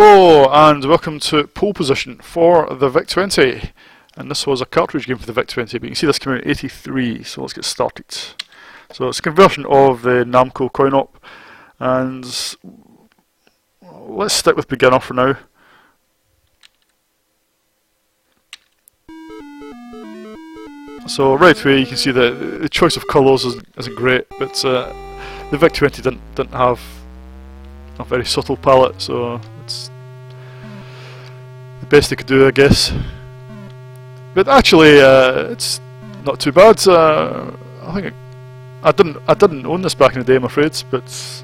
Hello and welcome to pole position for the VIC-20, and this was a cartridge game for the VIC-20, but you can see this came out in '83, so let's get started. So it's a conversion of the Namco coin-op, and let's stick with beginner for now. So right away you can see that the choice of colours isn't great, but the VIC-20 didn't have a very subtle palette, so it's the best they could do, I guess. But actually, it's not too bad. I think I didn't own this back in the day, I'm afraid, but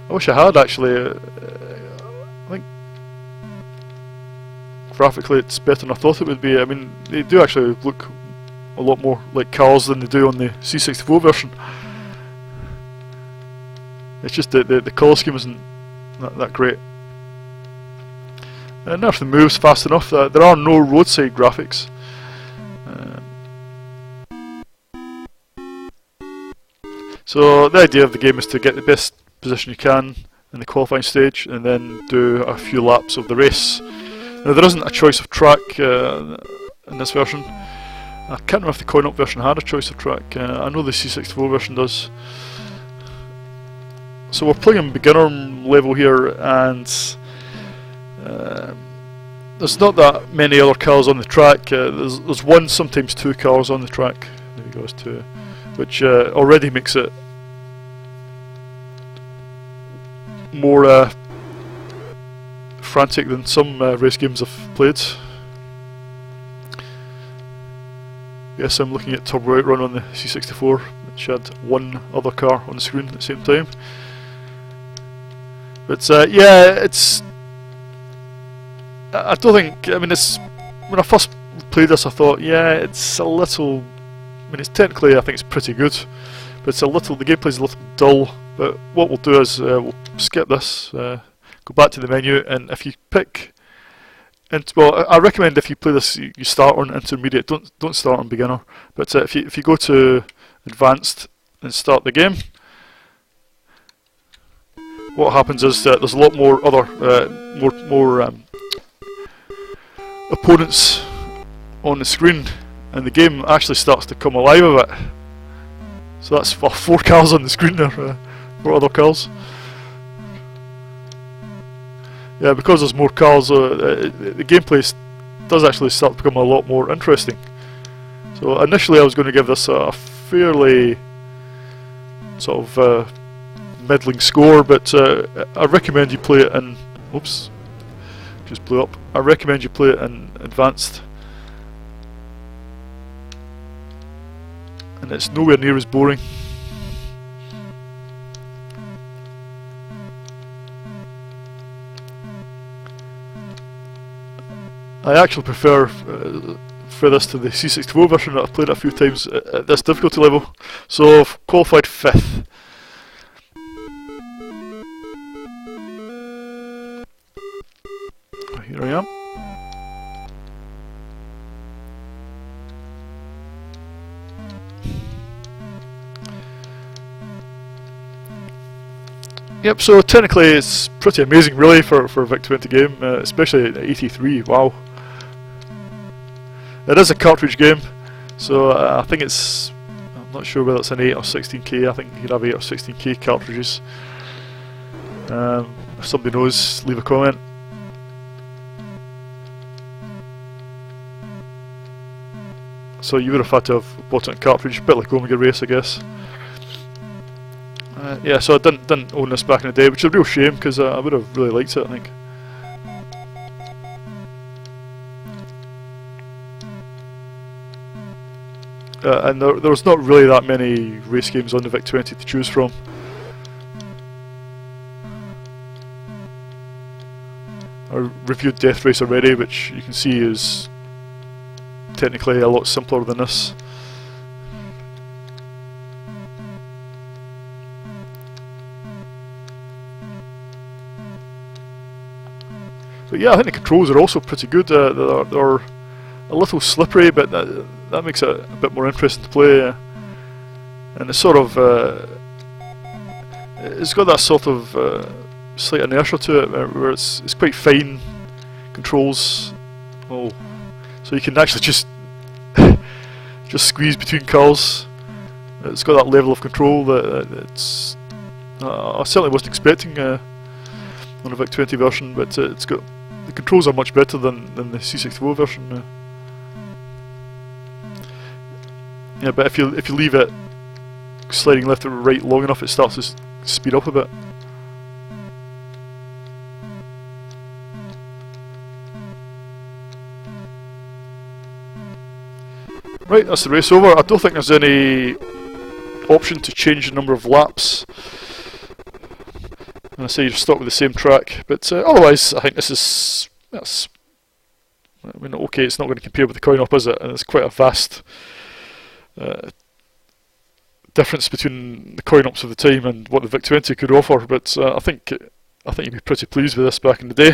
I wish I had actually. I think graphically it's better than I thought it would be. I mean, they do actually look a lot more like cars than they do on the C64 version. It's just the colour scheme isn't that great. And everything moves fast enough. There are no roadside graphics. So the idea of the game is to get the best position you can in the qualifying stage and then do a few laps of the race. Now there isn't a choice of track in this version. I can't remember if the coin-op version had a choice of track. I know the C64 version does. So we're playing on beginner level here, and there's not that many other cars on the track. There's one, sometimes two cars on the track. There we go, it's two, which already makes it more frantic than some race games I've played. Yes, I'm looking at Turbo Outrun on the C64, which had one other car on the screen at the same time. But yeah, it's. I don't think. I mean, it's. When I first played this, I thought, yeah, it's a little. I mean, it's technically, I think it's pretty good, but it's a little. The gameplay's a little dull. But what we'll do is we'll skip this, go back to the menu, and if you pick. And well, I recommend if you play this, you start on intermediate. Don't start on beginner. But if you go to advanced and start the game. What happens is that there's a lot more other, opponents on the screen, and the game actually starts to come alive a bit. So that's four cars on the screen there, four other cars. Yeah, because there's more cars, the gameplay does actually start to become a lot more interesting. So initially I was going to give this a fairly sort of middling score, but I recommend you play it in. Oops, just blew up. I recommend you play it in advanced, and it's nowhere near as boring. I actually prefer this to the C64 version that I've played a few times at this difficulty level. So I've qualified 5th. Here I am. Yep, so technically it's pretty amazing really for a VIC-20 game, especially at 83, wow. It is a cartridge game, so I think it's, I'm not sure whether it's an 8 or 16K, I think you could have 8 or 16K cartridges. If somebody knows, leave a comment. So you would have had to have bought it on cartridge, a bit like Omega Race, I guess. Yeah, so I didn't own this back in the day, which is a real shame because I would have really liked it, I think. And there was not really that many race games on the VIC-20 to choose from. I reviewed Death Race already, which you can see is technically a lot simpler than this. But yeah, I think the controls are also pretty good. They're a little slippery, but that makes it a bit more interesting to play. And it's sort of it's got that sort of slight inertia to it, where it's quite fine controls. Oh, so you can actually just squeeze between colours. It's got that level of control that it's. I certainly wasn't expecting on a VIC-20 version, but it's got the controls are much better than the C64 version. Yeah, but if you leave it sliding left or right long enough, it starts to speed up a bit. Right, that's the race over. I don't think there's any option to change the number of laps. And I say you're stuck with the same track, but otherwise I think this is, I mean, okay, it's not going to compare with the coin-op, is it? And it's quite a vast difference between the coin-ops of the time and what the VIC-20 could offer, but I think you'd be pretty pleased with this back in the day.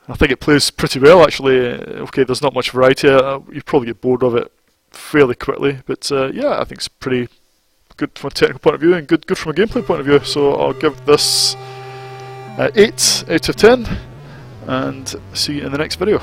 I think it plays pretty well actually. Okay, there's not much variety, you probably get bored of it fairly quickly, but yeah, I think it's pretty good from a technical point of view and good from a gameplay point of view, so I'll give this 8 out of 10 and see you in the next video.